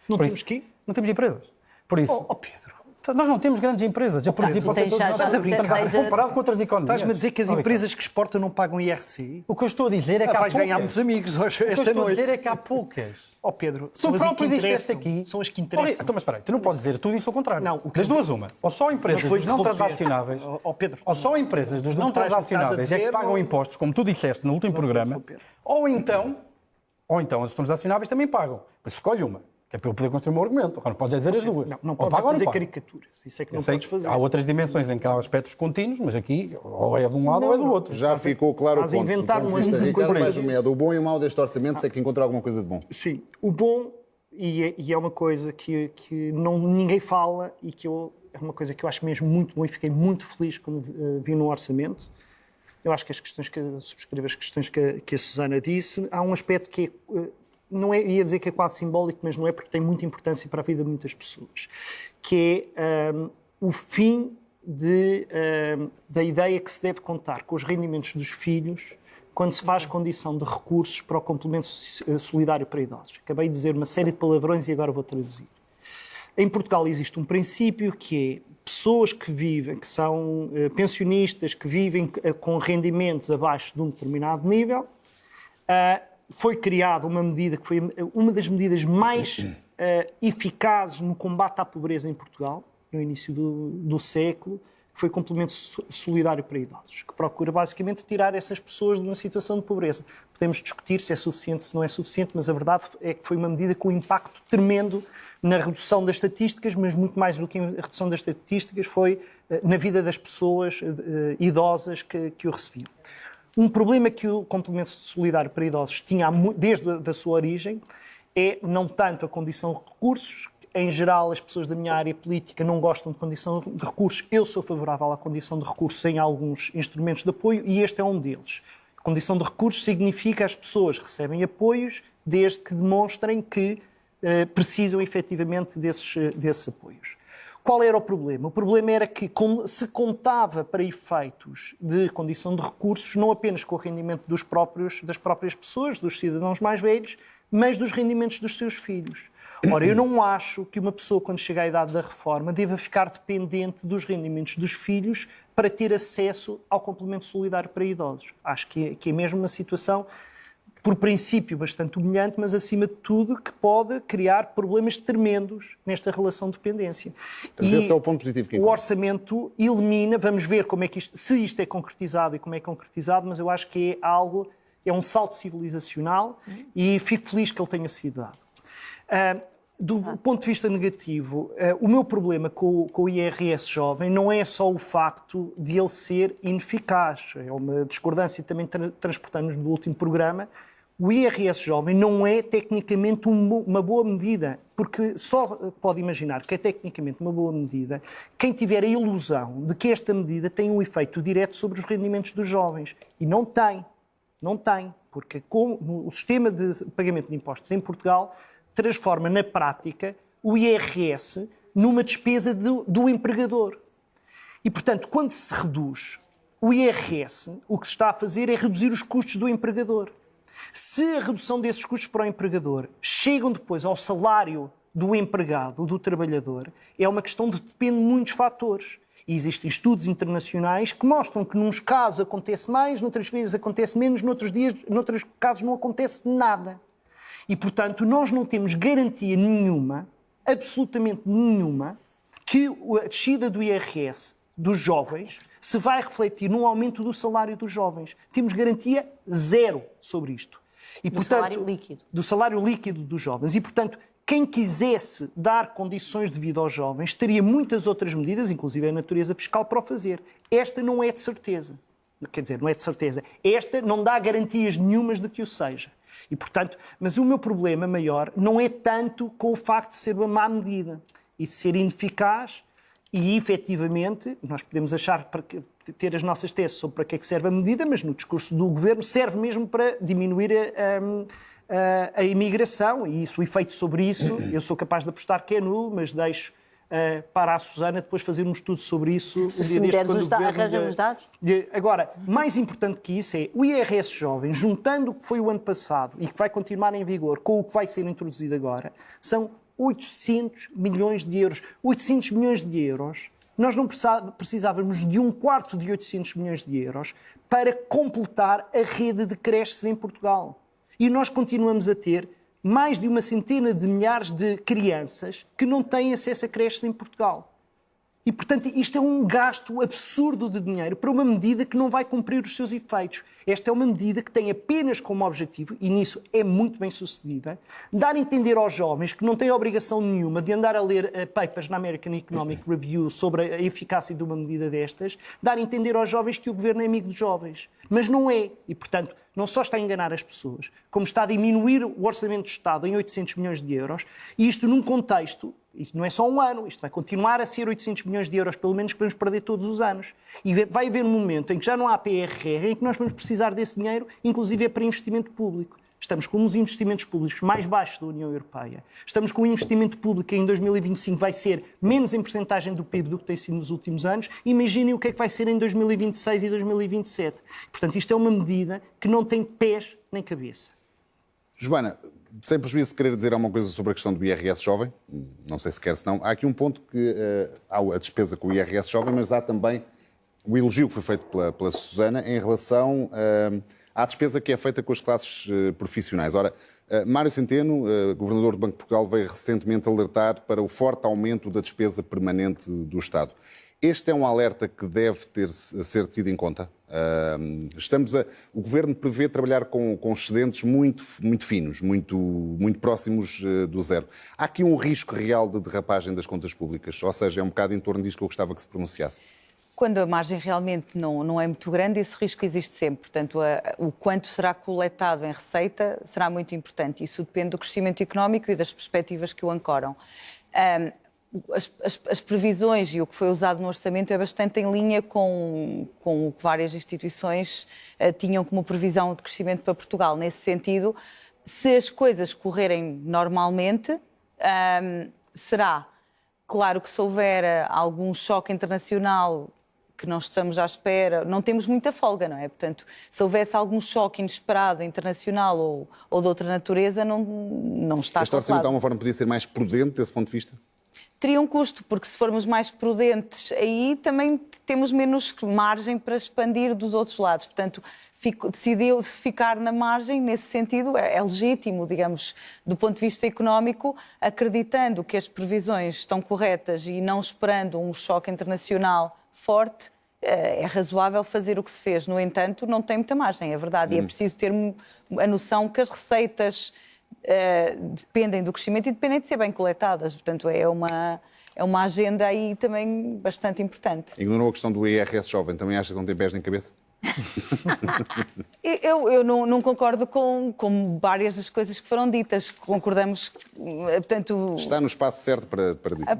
Não temos quê? Não temos empresas. Por isso, Pedro, nós não temos grandes empresas a produzir para o setor dos estás a transacionáveis comparado com outras economias. estás-me a dizer que as empresas que exportam não pagam IRC? O que eu estou a dizer é que há Vais poucas. ganhar muitos amigos hoje, O que eu esta estou a noite. dizer é que há poucas. Pedro, Tu são as que próprio disseste interessam. aqui. São as que interessam. Então, mas espera aí, tu não podes dizer tudo isso ao contrário. Não, o que das eu- duas, uma. Ou só empresas Não foi dos não interromper. transacionáveis, Pedro, ou só empresas dos não estás- estás a transacionáveis é que dizer, pagam não- impostos, como tu disseste no último programa, interromper. ou então as transacionáveis também pagam. Mas escolhe uma, que é para eu poder construir o meu argumento. Agora não podes dizer as duas. não Ou podes pagam ou fazer não pagam. caricaturas. Isso é que Eu não sei podes que fazer. há outras dimensões em que há aspectos contínuos, mas aqui ou é de um lado ou é do outro. Já ficou claro o estás a ponto. Do inventar ponto de umas vista de coisas. Ricardo, mais um medo. O bom e o mau deste orçamento, se é que encontrou alguma coisa de bom. Sim, o bom, e é uma coisa que ninguém fala e é uma coisa que eu acho mesmo muito bom e fiquei muito feliz quando vi no orçamento. Eu acho que subscrevo as questões que a Susana disse. Há um aspecto que não é, ia dizer que é quase simbólico, mas não é, porque tem muita importância para a vida de muitas pessoas, que é o fim da ideia que se deve contar com os rendimentos dos filhos quando se faz condição de recursos para o complemento solidário para idosos. Acabei de dizer uma série de palavrões e agora vou traduzir. Em Portugal existe um princípio que é pessoas que vivem, que são pensionistas, que vivem com rendimentos abaixo de um determinado nível. Foi criada uma medida que foi uma das medidas mais eficazes no combate à pobreza em Portugal, no início do século, que foi o complemento solidário para idosos, que procura basicamente tirar essas pessoas de uma situação de pobreza. Podemos discutir se é suficiente, se não é suficiente, mas a verdade é que foi uma medida com um impacto tremendo na redução das estatísticas, mas muito mais do que a redução das estatísticas foi na vida das pessoas idosas que o recebiam. Um problema que o complemento solidário para idosos tinha desde a sua origem é não tanto a condição de recursos. Em geral, as pessoas da minha área política não gostam de condição de recursos. Eu sou favorável à condição de recursos em alguns instrumentos de apoio e este é um deles. A condição de recursos significa que as pessoas recebem apoios desde que demonstrem que precisam efetivamente desses apoios. Qual era o problema? O problema era que se contava para efeitos de condição de recursos não apenas com o rendimento das próprias pessoas, dos cidadãos mais velhos, mas dos rendimentos dos seus filhos. Ora, eu não acho que uma pessoa, quando chega à idade da reforma, deva ficar dependente dos rendimentos dos filhos para ter acesso ao complemento solidário para idosos. Acho que é mesmo uma situação, por princípio, bastante humilhante, mas, acima de tudo, que pode criar problemas tremendos nesta relação de dependência. Então, esse é o ponto positivo que o orçamento elimina, vamos ver como é que se isto é concretizado e como é concretizado, mas eu acho que é um salto civilizacional e fico feliz que ele tenha sido dado. Do ponto de vista negativo, o meu problema com o IRS jovem não é só o facto de ele ser ineficaz. É uma discordância também transportamos no último programa. O IRS jovem não é tecnicamente uma boa medida, porque só pode imaginar que é tecnicamente uma boa medida quem tiver a ilusão de que esta medida tem um efeito direto sobre os rendimentos dos jovens. E não tem. Não tem. Porque o sistema de pagamento de impostos em Portugal transforma na prática o IRS numa despesa do empregador. E, portanto, quando se reduz o IRS, o que se está a fazer é reduzir os custos do empregador. Se a redução desses custos para o empregador chegam depois ao salário do empregado, do trabalhador, é uma questão de depende de muitos fatores. E existem estudos internacionais que mostram que nos casos acontece mais, noutras vezes acontece menos, noutros casos não acontece nada. E, portanto, nós não temos garantia nenhuma, absolutamente nenhuma, que a descida do IRS dos jovens se vai refletir num aumento do salário dos jovens. Temos garantia zero sobre isto. E, Salário líquido. Do salário líquido dos jovens. E, portanto, quem quisesse dar condições de vida aos jovens teria muitas outras medidas, inclusive a natureza fiscal, para o fazer. Esta não é de certeza. Quer dizer, não é de certeza. Esta não dá garantias nenhumas de que o seja. E, portanto, mas o meu problema maior não é tanto com o facto de ser uma má medida e de ser ineficaz E, efetivamente, nós podemos achar, ter as nossas teses sobre para que é que serve a medida, mas no discurso do Governo serve mesmo para diminuir a imigração, e isso, o efeito sobre isso, eu sou capaz de apostar que é nulo, mas deixo para a Susana depois fazer um estudo sobre isso. Se me deres os dados, arranja-me os dados. Agora, mais importante que isso é o IRS jovem, juntando o que foi o ano passado e que vai continuar em vigor com o que vai ser introduzido agora, são 800 milhões de euros. 800 milhões de euros. Nós não precisávamos de um quarto de 800 milhões de euros para completar a rede de creches em Portugal. E nós continuamos a ter mais de uma centena de milhares de crianças que não têm acesso a creches em Portugal. E, portanto, isto é um gasto absurdo de dinheiro para uma medida que não vai cumprir os seus efeitos. Esta é uma medida que tem apenas como objetivo, e nisso é muito bem sucedida, dar a entender aos jovens que não têm obrigação nenhuma de andar a ler papers na American Economic Review sobre a eficácia de uma medida destas, dar a entender aos jovens que o governo é amigo dos jovens. Mas não é. E, portanto, não só está a enganar as pessoas, como está a diminuir o orçamento do Estado em 800 milhões de euros, e isto num contexto, isto não é só um ano, isto vai continuar a ser 800 milhões de euros, pelo menos, que vamos perder todos os anos. E vai haver um momento em que já não há PRR, em que nós vamos precisar desse dinheiro, inclusive é para investimento público. Estamos com os investimentos públicos mais baixos da União Europeia. Estamos com o investimento público que em 2025 vai ser menos em percentagem do PIB do que tem sido nos últimos anos. Imaginem o que é que vai ser em 2026 e 2027. Portanto, isto é uma medida que não tem pés nem cabeça. Joana, sem prejuízo de querer dizer alguma coisa sobre a questão do IRS jovem, não sei se quer, se não. Há aqui um ponto que há a despesa com o IRS jovem, mas há também o elogio que foi feito pela Susana em relação à despesa que é feita com as classes profissionais. Ora, Mário Centeno, governador do Banco de Portugal, veio recentemente alertar para o forte aumento da despesa permanente do Estado. Este é um alerta que deve ser tido em conta. O Governo prevê trabalhar com excedentes muito finos, muito próximos do zero. Há aqui um risco real de derrapagem das contas públicas, ou seja, é um bocado em torno disto que eu gostava que se pronunciasse. Quando a margem realmente não é muito grande, esse risco existe sempre. Portanto, o quanto será coletado em receita será muito importante. Isso depende do crescimento económico e das perspectivas que o ancoram. As previsões e o que foi usado no orçamento é bastante em linha com o que várias instituições tinham como previsão de crescimento para Portugal. Nesse sentido, se as coisas correrem normalmente, será claro que se houver algum choque internacional que não estamos à espera, não temos muita folga, não é? Portanto, se houvesse algum choque inesperado internacional ou de outra natureza, não está. Este orçamento de alguma forma podia ser mais prudente desse ponto de vista? Teria um custo, porque se formos mais prudentes, aí também temos menos margem para expandir dos outros lados. Portanto, decidiu-se ficar na margem, nesse sentido, é legítimo, digamos, do ponto de vista económico, acreditando que as previsões estão corretas e não esperando um choque internacional forte, é razoável fazer o que se fez. No entanto, não tem muita margem, é verdade. E é preciso ter a noção que as receitas dependem do crescimento e dependem de ser bem coletadas. Portanto, é uma agenda aí também bastante importante. Ignorou a questão do IRS jovem. Também acha que não tem pés nem cabeça? Eu não concordo com várias das coisas que foram ditas. Concordamos, portanto... Está no espaço certo para dizer.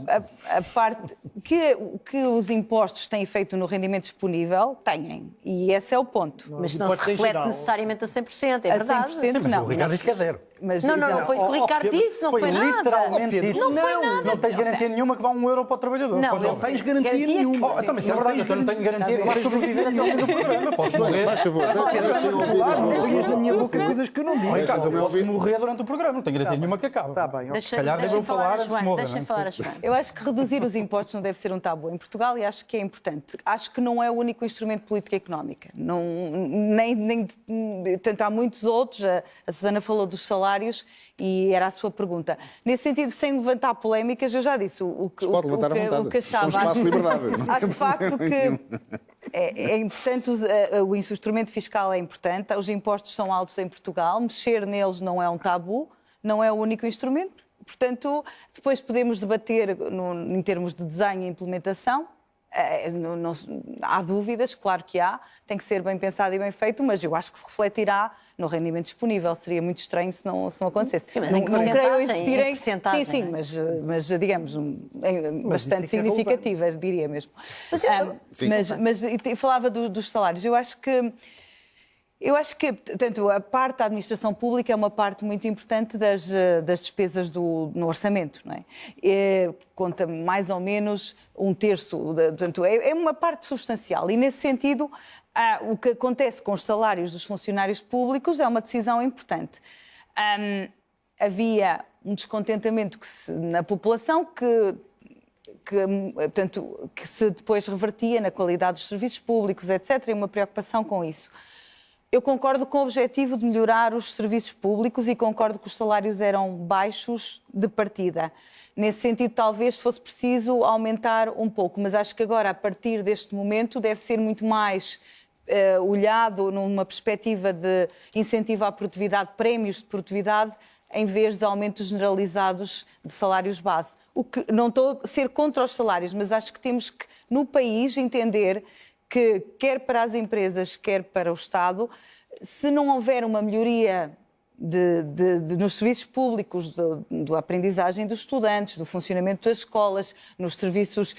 A parte que os impostos têm feito no rendimento disponível, têm. E esse é o ponto. Mas não se reflete necessariamente a 100%, é verdade. 100%, Mas não. o Ricardo diz que é zero. Mas, não foi isso que o Ricardo disse, não foi nada. Literalmente isso. Não foi nada. Não tens garantia nenhuma que vá €1 para o trabalhar. Não, Não tens garantia nenhuma. Então, mas é verdade, eu não tenho garantia que vais sobreviver até ao fim do programa. Posso morrer. Faz favor. Não ponhas na minha boca coisas que eu não disse. Ricardo, eu posso morrer durante o programa, não tenho garantia nenhuma que acabe. Está bem, Se calhar devo falar antes de morrer. Deixa falar a Joana. Eu acho que reduzir os impostos não deve ser um tabu em Portugal e acho que é importante. Acho que não é o único instrumento de política económica. Tanto há muitos outros. A Susana falou dos salários e era a sua pergunta. Nesse sentido, sem levantar polémicas, eu já disse o que achava. Um espaço de liberdade. Acho de facto que é importante, o instrumento fiscal é importante, os impostos são altos em Portugal, mexer neles não é um tabu, não é o único instrumento. Portanto, depois podemos debater em termos de desenho e implementação, Há dúvidas, claro que há, tem que ser bem pensado e bem feito, mas eu acho que se refletirá no rendimento disponível. Seria muito estranho se não acontecesse. Sim, mas não creio existirem. Sim, mas digamos, bastante significativas, diria mesmo. Mas falava dos salários. Eu acho que, portanto, a parte da administração pública é uma parte muito importante das despesas no orçamento, não é? Conta mais ou menos um terço, portanto, é uma parte substancial. E, nesse sentido, o que acontece com os salários dos funcionários públicos é uma decisão importante. Havia um descontentamento na população que se depois revertia na qualidade dos serviços públicos, etc., e uma preocupação com isso. Eu concordo com o objetivo de melhorar os serviços públicos e concordo que os salários eram baixos de partida. Nesse sentido, talvez fosse preciso aumentar um pouco, mas acho que agora, a partir deste momento, deve ser muito mais olhado numa perspectiva de incentivo à produtividade, prémios de produtividade, em vez de aumentos generalizados de salários base. O que não estou a ser contra os salários, mas acho que temos que, no país, entender que, quer para as empresas, quer para o Estado, se não houver uma melhoria nos serviços públicos, da aprendizagem dos estudantes, do funcionamento das escolas, nos serviços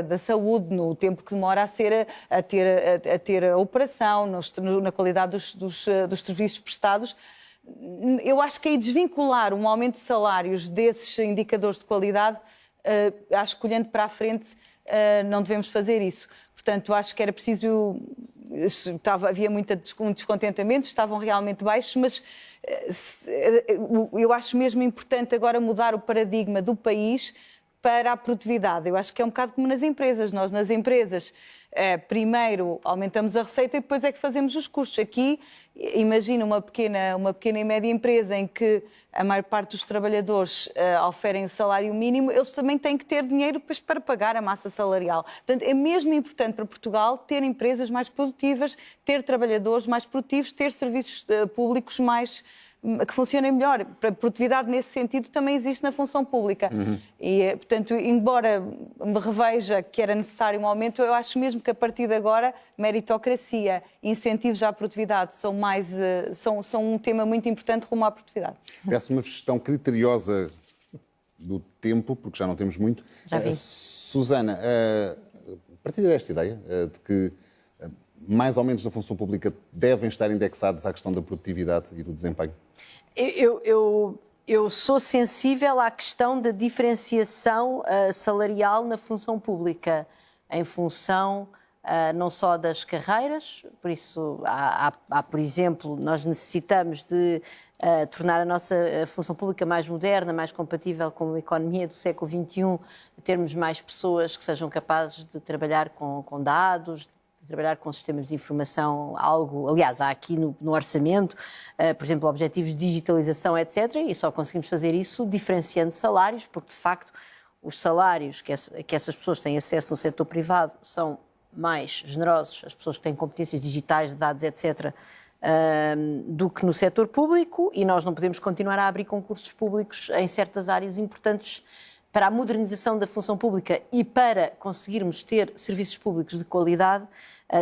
da saúde, no tempo que demora a ter a operação, na qualidade dos serviços prestados, eu acho que aí desvincular um aumento de salários desses indicadores de qualidade, acho que olhando para a frente não devemos fazer isso. Portanto, acho que era preciso... havia muito descontentamento, estavam realmente baixos, mas eu acho mesmo importante agora mudar o paradigma do país para a produtividade. Eu acho que é um bocado como nas empresas. Nós, nas empresas, primeiro aumentamos a receita e depois é que fazemos os custos. Aqui, imagina uma pequena e média empresa em que a maior parte dos trabalhadores oferem o salário mínimo, eles também têm que ter dinheiro depois para pagar a massa salarial. Portanto, é mesmo importante para Portugal ter empresas mais produtivas, ter trabalhadores mais produtivos, ter serviços públicos que funcionem melhor. A produtividade, nesse sentido, também existe na função pública. E, portanto, embora me reveja que era necessário um aumento, eu acho mesmo que, a partir de agora, meritocracia e incentivos à produtividade são um tema muito importante rumo à produtividade. Peço uma gestão criteriosa do tempo, porque já não temos muito. Susana, a partir desta ideia de que mais aumentos da função pública devem estar indexados à questão da produtividade e do desempenho? Eu sou sensível à questão da diferenciação salarial na função pública, em função não só das carreiras, por isso, por exemplo, nós necessitamos de tornar a nossa função pública mais moderna, mais compatível com a economia do século XXI, termos mais pessoas que sejam capazes de trabalhar com dados, trabalhar com sistemas de informação, aliás, há aqui no orçamento, por exemplo, objetivos de digitalização, etc., e só conseguimos fazer isso diferenciando salários, porque, de facto, os salários que essas pessoas têm acesso no setor privado são mais generosos, as pessoas que têm competências digitais, de dados, etc., do que no setor público, e nós não podemos continuar a abrir concursos públicos em certas áreas importantes para a modernização da função pública e para conseguirmos ter serviços públicos de qualidade.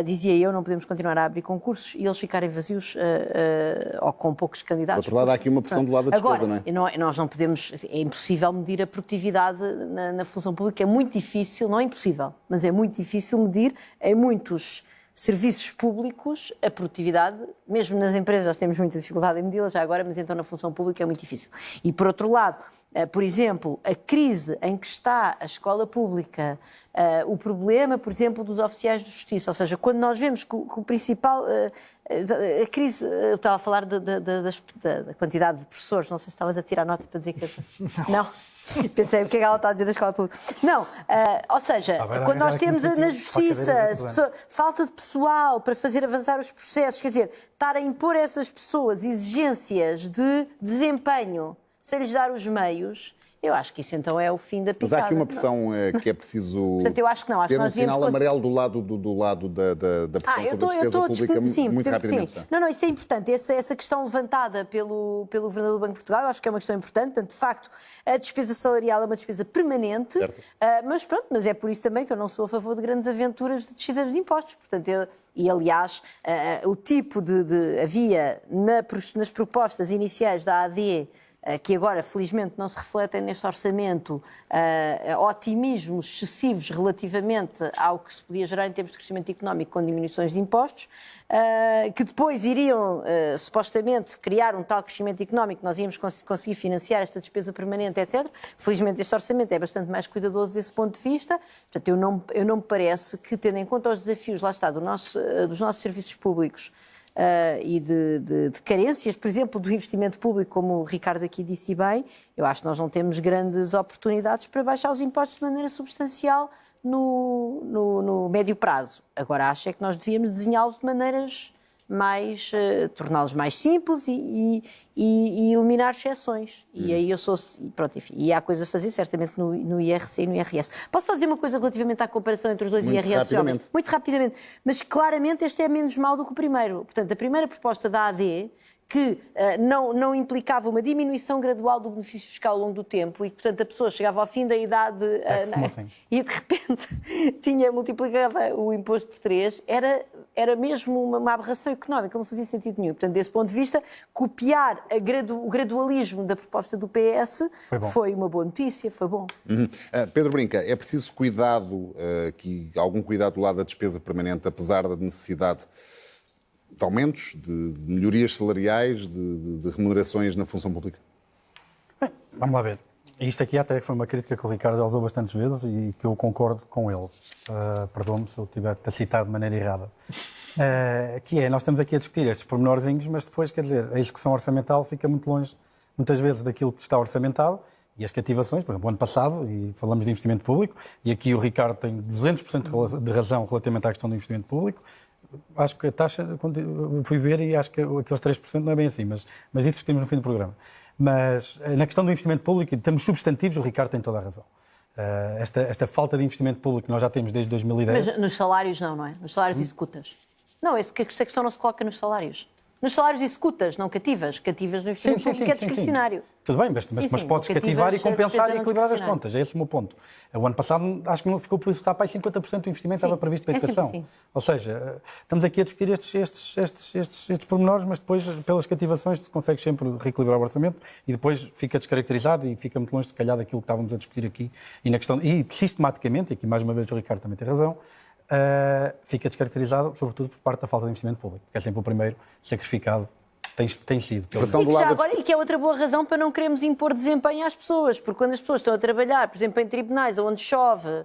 Dizia eu, não podemos continuar a abrir concursos e eles ficarem vazios ou com poucos candidatos. Do outro lado, há aqui uma pressão do lado da despesa, não é? Nós não podemos, é impossível medir a produtividade na função pública, é muito difícil, não é impossível, mas é muito difícil medir em muitos serviços públicos a produtividade, mesmo nas empresas nós temos muita dificuldade em medi-la já agora, mas então na função pública é muito difícil. E por outro lado, por exemplo, a crise em que está a escola pública, o problema, por exemplo, dos oficiais de justiça, ou seja, quando nós vemos que o principal... a crise, eu estava a falar da quantidade de professores, não sei se estavas a tirar nota para dizer que... Não? Pensei, o que é que ela está a dizer da escola pública? Não, ou seja, quando nós temos na justiça falta de pessoal para fazer avançar os processos, quer dizer, estar a impor a essas pessoas exigências de desempenho sem lhes dar os meios, eu acho que isso então é o fim da Mas picada. há aqui uma pressão que é preciso Portanto, eu acho que não. Acho ter que um nós devíamos sinal amarelo do lado da pressão sobre a despesa pública muito rapidamente. Sim. Não, isso é importante. Essa questão levantada pelo Governador do Banco de Portugal, eu acho que é uma questão importante. Portanto, de facto, a despesa salarial é uma despesa permanente, mas é por isso também que eu não sou a favor de grandes aventuras de descidas de impostos. Portanto, aliás, o tipo havia nas propostas iniciais da AD, que agora, felizmente, não se refletem neste orçamento, otimismos excessivos relativamente ao que se podia gerar em termos de crescimento económico com diminuições de impostos, que depois iriam, supostamente, criar um tal crescimento económico que nós íamos conseguir financiar esta despesa permanente, etc. Felizmente, este orçamento é bastante mais cuidadoso desse ponto de vista. Portanto, eu não me parece que, tendo em conta os desafios, lá está, dos nossos serviços públicos, e de carências, por exemplo, do investimento público, como o Ricardo aqui disse bem, eu acho que nós não temos grandes oportunidades para baixar os impostos de maneira substancial no médio prazo. Agora, acho é que nós devíamos desenhá-los de maneiras mais... torná-los mais simples e eliminar exceções. E aí eu sou... Pronto, enfim, e há coisa a fazer, certamente, no IRC e no IRS. Posso só dizer uma coisa relativamente à comparação entre os dois IRS? Muito rapidamente. Mas, claramente, este é menos mau do que o primeiro. Portanto, a primeira proposta da AD, que não implicava uma diminuição gradual do benefício fiscal ao longo do tempo e que, portanto, a pessoa chegava ao fim da idade e, de repente, multiplicava o imposto por 3, era mesmo uma aberração económica, não fazia sentido nenhum. Portanto, desse ponto de vista, copiar o gradualismo da proposta do PS foi uma boa notícia, foi bom. Pedro Brinca, é preciso cuidado, algum cuidado do lado da despesa permanente, apesar da necessidade de aumentos, de melhorias salariais, de remunerações na função pública? Bem, vamos lá ver. Isto aqui até foi uma crítica que o Ricardo já usou bastantes vezes e que eu concordo com ele. Perdoa-me se eu tiver citado de maneira errada. Que é, nós estamos aqui a discutir estes pormenorzinhos, mas depois, quer dizer, a execução orçamental fica muito longe, muitas vezes, daquilo que está orçamentado e as cativações, por exemplo, o ano passado, e falamos de investimento público, e aqui o Ricardo tem 200% de razão relativamente à questão do investimento público. Acho que a taxa, eu fui ver e acho que aqueles 3% não é bem assim, mas isso discutimos no fim do programa. Mas na questão do investimento público, em termos substantivos, o Ricardo tem toda a razão. Esta falta de investimento público nós já temos desde 2010. Mas nos salários não é? Nos salários executas. Não, essa questão não se coloca nos salários. Nos salários executas, não cativas. Cativas no investimento público é discricionário. Tudo bem, mas podes cativar e compensar e equilibrar as contas. É esse o meu ponto. O ano passado, acho que não ficou por isso, está para aí 50% do investimento estava previsto para a educação. Ou seja, estamos aqui a discutir estes pormenores, mas depois, pelas cativações, tu consegues sempre reequilibrar o orçamento e depois fica descaracterizado e fica muito longe, se calhar, daquilo que estávamos a discutir aqui. E sistematicamente, e aqui mais uma vez o Ricardo também tem razão, fica descaracterizado, sobretudo por parte da falta de investimento público, que é sempre o primeiro sacrificado, tem sido. E que é outra boa razão para não queremos impor desempenho às pessoas, porque quando as pessoas estão a trabalhar, por exemplo, em tribunais, onde chove,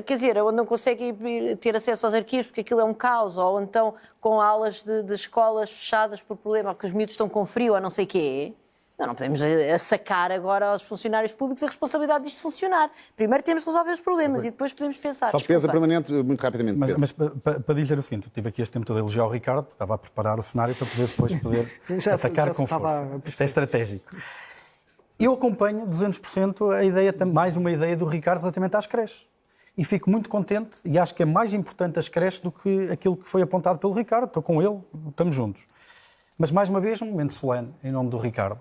quer dizer, onde não conseguem ter acesso aos arquivos porque aquilo é um caos, ou onde estão com aulas de escolas fechadas por problema, ou que os miúdos estão com frio, ou não sei o quê. Não podemos sacar agora aos funcionários públicos a responsabilidade disto funcionar. Primeiro temos de resolver os problemas e depois podemos pensar. Só despesa permanente, muito rapidamente. Mas para dizer o seguinte, eu tive aqui este tempo todo a elogiar o Ricardo, estava a preparar o cenário para depois poder atacar com força. Isto é estratégico. Eu acompanho 200% a ideia, mais uma ideia do Ricardo relativamente às creches. E fico muito contente e acho que é mais importante as creches do que aquilo que foi apontado pelo Ricardo. Estou com ele, estamos juntos. Mas mais uma vez, um momento solene em nome do Ricardo,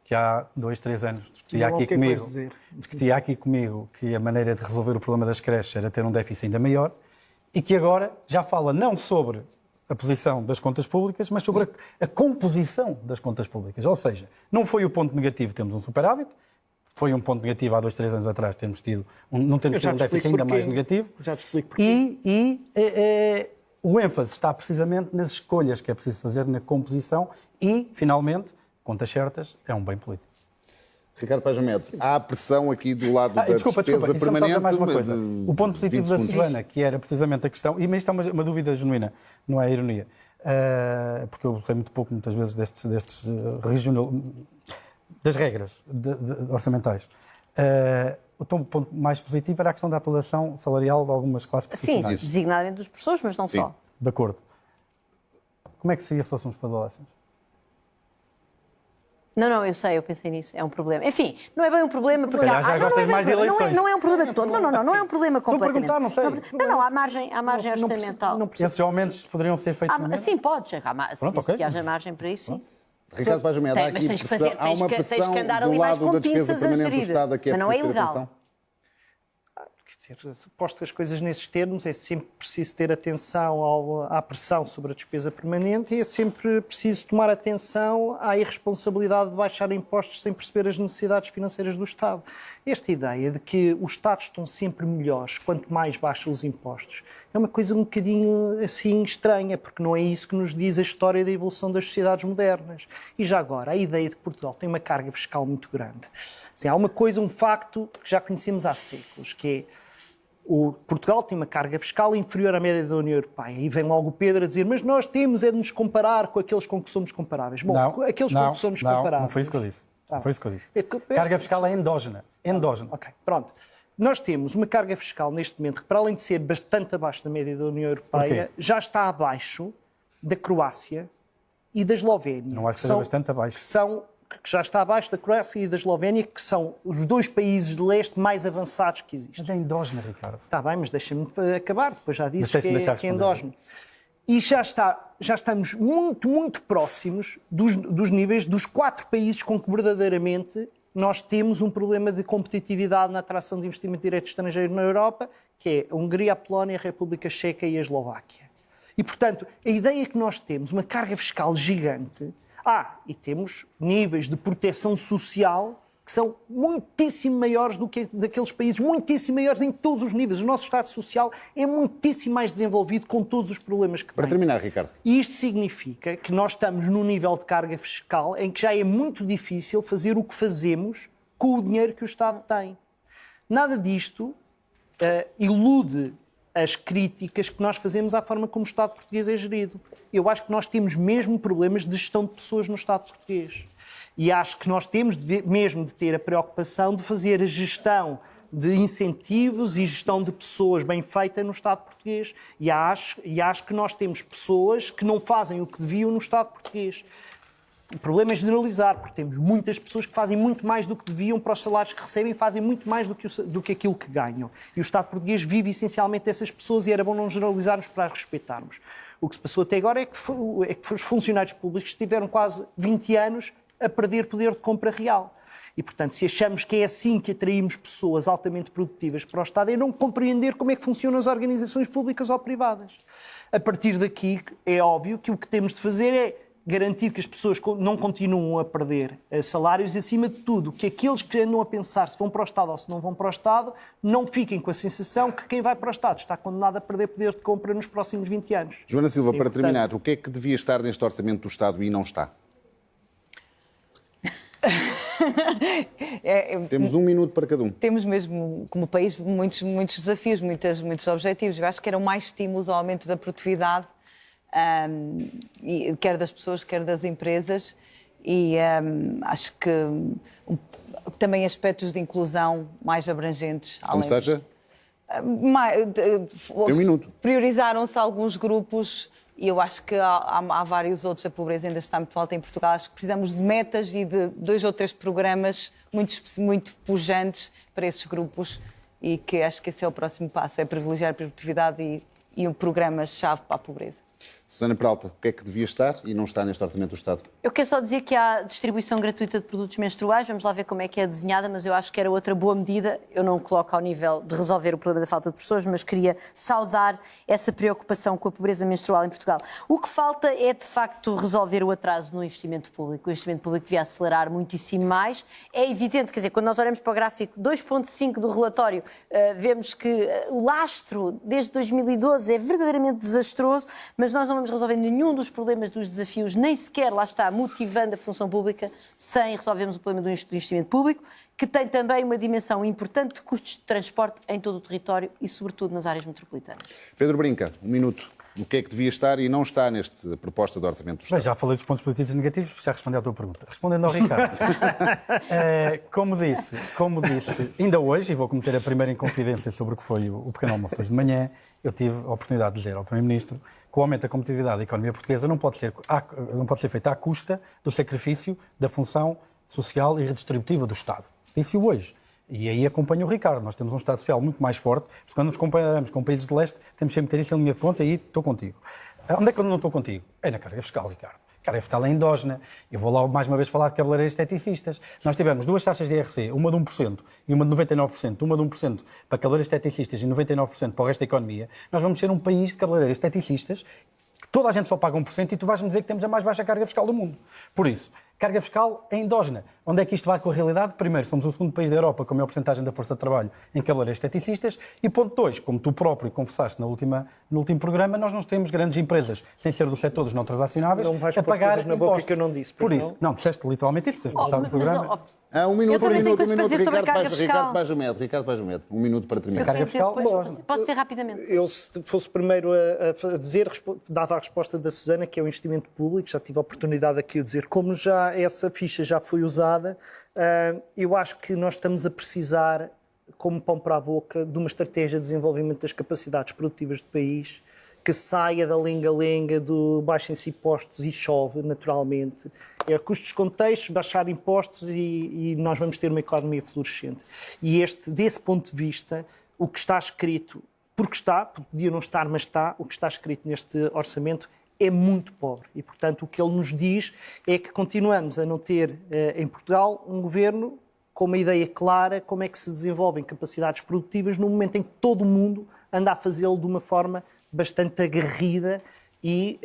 que há 2, 3 anos discutia aqui comigo que a maneira de resolver o problema das creches era ter um déficit ainda maior e que agora já fala não sobre a posição das contas públicas, mas sobre a composição das contas públicas. Ou seja, não foi o ponto negativo termos um superávit, foi um ponto negativo há 2, 3 anos atrás não termos tido um déficit ainda mais negativo. Já te explico porquê. O ênfase está precisamente nas escolhas que é preciso fazer na composição e, finalmente, contas certas é um bem político. Ricardo Paz Mamed, há pressão aqui do lado da despesa permanente. Mais uma coisa. O ponto positivo da Susana, que era precisamente a questão, e isto é uma dúvida genuína, não é ironia, porque eu sei muito pouco, muitas vezes, das regras orçamentais. O ponto mais positivo era a questão da atualização salarial de algumas classes profissionais. Sim, designadamente dos professores, mas não só. De acordo. Como é que seria se fôssemos para adolescentes? Não, eu sei, eu pensei nisso, é um problema. Enfim, não é bem um problema porque calhar já gostas mais de eleições. não é um problema todo. Não é um problema completamente. Estou a perguntar, não sei. Não, há margem orçamental. Esses aumentos poderiam ser feitos no Sim, podes. Pronto, ok. Se haja margem para isso, sim. Ricardo Paz Meia, há aqui pressão, há uma pressão que andar do ali mais lado com da despesa pinças a permanente do gerir. Estado a que é Mas não é preciso ter ilegal. atenção? Quer dizer, posto as coisas nesses termos, é sempre preciso ter atenção à pressão sobre a despesa permanente e é sempre preciso tomar atenção à irresponsabilidade de baixar impostos sem perceber as necessidades financeiras do Estado. Esta ideia de que os Estados estão sempre melhores quanto mais baixam os impostos é uma coisa um bocadinho assim estranha, porque não é isso que nos diz a história da evolução das sociedades modernas. E já agora, a ideia de que Portugal tem uma carga fiscal muito grande. Assim, há uma coisa, um facto que já conhecemos há séculos, que é Portugal tem uma carga fiscal inferior à média da União Europeia. E vem logo o Pedro a dizer, mas nós temos é de nos comparar com aqueles com que somos comparáveis. Bom, aqueles com que somos comparáveis... Não foi isso que eu disse. Não foi isso que eu disse. É Carga fiscal é endógena. Endógena. Ok, pronto. Nós temos uma carga fiscal neste momento que, para além de ser bastante abaixo da média da União Europeia, já está abaixo da Croácia e da Eslovénia. Não acho que seja bastante abaixo. Que já está abaixo da Croácia e da Eslovénia, que são os dois países de leste mais avançados que existem. Mas é endógena, Ricardo. Está bem, mas deixa-me acabar, depois já disse que é endógeno. E já estamos muito, muito próximos dos níveis dos 4 países com que verdadeiramente nós temos um problema de competitividade na atração de investimento direto estrangeiro na Europa, que é a Hungria, a Polónia, a República Checa e a Eslováquia. E, portanto, a ideia é que nós temos uma carga fiscal gigante, e temos níveis de proteção social que são muitíssimo maiores do que daqueles países, muitíssimo maiores em todos os níveis. O nosso Estado Social é muitíssimo mais desenvolvido com todos os problemas que tem. Para terminar, Ricardo. E isto significa que nós estamos num nível de carga fiscal em que já é muito difícil fazer o que fazemos com o dinheiro que o Estado tem. Nada disto ilude as críticas que nós fazemos à forma como o Estado português é gerido. Eu acho que nós temos mesmo problemas de gestão de pessoas no Estado português. E acho que nós temos mesmo de ter a preocupação de fazer a gestão de incentivos e gestão de pessoas bem feita no Estado português. E acho que nós temos pessoas que não fazem o que deviam no Estado português. O problema é generalizar, porque temos muitas pessoas que fazem muito mais do que deviam para os salários que recebem e fazem muito mais do que aquilo que ganham. E o Estado português vive essencialmente dessas pessoas e era bom não generalizarmos para as respeitarmos. O que se passou até agora é que os funcionários públicos tiveram quase 20 anos a perder poder de compra real. E, portanto, se achamos que é assim que atraímos pessoas altamente produtivas para o Estado, é não compreender como é que funcionam as organizações públicas ou privadas. A partir daqui, é óbvio que o que temos de fazer é garantir que as pessoas não continuam a perder salários e, acima de tudo, que aqueles que andam a pensar se vão para o Estado ou se não vão para o Estado, não fiquem com a sensação que quem vai para o Estado está condenado a perder poder de compra nos próximos 20 anos. Joana Silva, para terminar, o que é que devia estar neste orçamento do Estado e não está? Temos 1 minuto para cada um. Temos mesmo, como país, muitos desafios, muitos objetivos. Eu acho que eram mais estímulos ao aumento da produtividade, quer das pessoas, quer das empresas. E acho que também aspectos de inclusão mais abrangentes. Como seja? 1 minuto. Priorizaram-se alguns grupos. E eu acho que há vários outros. A pobreza ainda está muito alta em Portugal. Acho que precisamos de metas e de 2 ou 3 programas muito pujantes para esses grupos e que acho que esse é o próximo passo, é privilegiar a produtividade e um programa-chave para a pobreza. Susana Peralta, o que é que devia estar e não está neste orçamento do Estado? Eu quero só dizer que há distribuição gratuita de produtos menstruais, vamos lá ver como é que é desenhada, mas eu acho que era outra boa medida. Eu não coloco ao nível de resolver o problema da falta de pessoas, mas queria saudar essa preocupação com a pobreza menstrual em Portugal. O que falta é, de facto, resolver o atraso no investimento público. O investimento público devia acelerar muitíssimo mais. É evidente, quer dizer, quando nós olhamos para o gráfico 2.5 do relatório, vemos que o lastro desde 2012 é verdadeiramente desastroso, mas nós não vamos resolver nenhum dos problemas, dos desafios, nem sequer, lá está, motivando a função pública, sem resolvermos o problema do investimento público, que tem também uma dimensão importante de custos de transporte em todo o território e, sobretudo, nas áreas metropolitanas. Pedro Brinca, 1 minuto. o que é que devia estar e não está nesta proposta de orçamento do Estado? Bem, já falei dos pontos positivos e negativos, já respondi à tua pergunta. Respondendo ao Ricardo, como disse, ainda hoje, e vou cometer a primeira inconfidência sobre o que foi o pequeno almoço de hoje de manhã, eu tive a oportunidade de dizer ao Primeiro-Ministro que o aumento da competitividade da economia portuguesa não pode ser feito à custa do sacrifício da função social e redistributiva do Estado. Disse-o hoje. E aí acompanho o Ricardo. Nós temos um Estado Social muito mais forte, porque quando nos comparamos com países de leste, temos sempre que ter isso em linha de conta e aí estou contigo. Onde é que eu não estou contigo? É na carga fiscal, Ricardo. A carga fiscal é endógena. Eu vou lá mais uma vez falar de cabeleireiros esteticistas. Nós tivemos 2 taxas de IRC, uma de 1% e uma de 99%, uma de 1% para cabeleireiros esteticistas e 99% para o resto da economia. Nós vamos ser um país de cabeleireiros esteticistas que toda a gente só paga 1% e tu vais-me dizer que temos a mais baixa carga fiscal do mundo. Por isso, carga fiscal é endógena. Onde é que isto vai com a realidade? Primeiro, somos o segundo país da Europa com a maior porcentagem da força de trabalho em cabeleireiros esteticistas. E ponto 2, como tu próprio confessaste no último programa, nós não temos grandes empresas, sem ser do setor dos não transacionáveis, a pagar na boca que eu não disse. Por isso, não, disseste literalmente isso, tens começado o programa. Um minuto, Ricardo fiscal. Pajumed. Um minuto para terminar. Carga fiscal, Posso ser rapidamente? Eu, se fosse primeiro a dizer, dava a resposta da Susana, que é o investimento público, já tive a oportunidade aqui de dizer, como já essa ficha já foi usada, eu acho que nós estamos a precisar, como pão para a boca, de uma estratégia de desenvolvimento das capacidades produtivas do país, que saia da lenga-lenga do baixem-se impostos e chove, naturalmente. É custos com textos, baixar impostos e nós vamos ter uma economia florescente. E desse ponto de vista, o que está escrito, porque podia não estar, mas está, o que está escrito neste orçamento é muito pobre. E, portanto, o que ele nos diz é que continuamos a não ter, em Portugal, um governo com uma ideia clara como é que se desenvolvem capacidades produtivas no momento em que todo o mundo anda a fazê-lo de uma forma bastante aguerrida e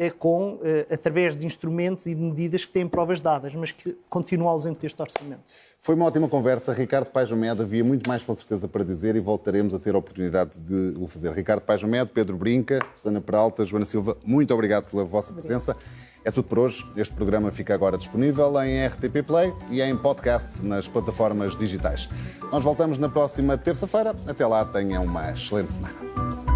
através de instrumentos e de medidas que têm provas dadas, mas que continuam ausente deste orçamento. Foi uma ótima conversa. Ricardo Pajumed, havia muito mais com certeza para dizer e voltaremos a ter a oportunidade de o fazer. Ricardo Pajumed, Pedro Brinca, Susana Peralta, Joana Silva, muito obrigado pela vossa presença. É tudo por hoje. Este programa fica agora disponível em RTP Play e em podcast nas plataformas digitais. Nós voltamos na próxima terça-feira. Até lá, tenham uma excelente semana.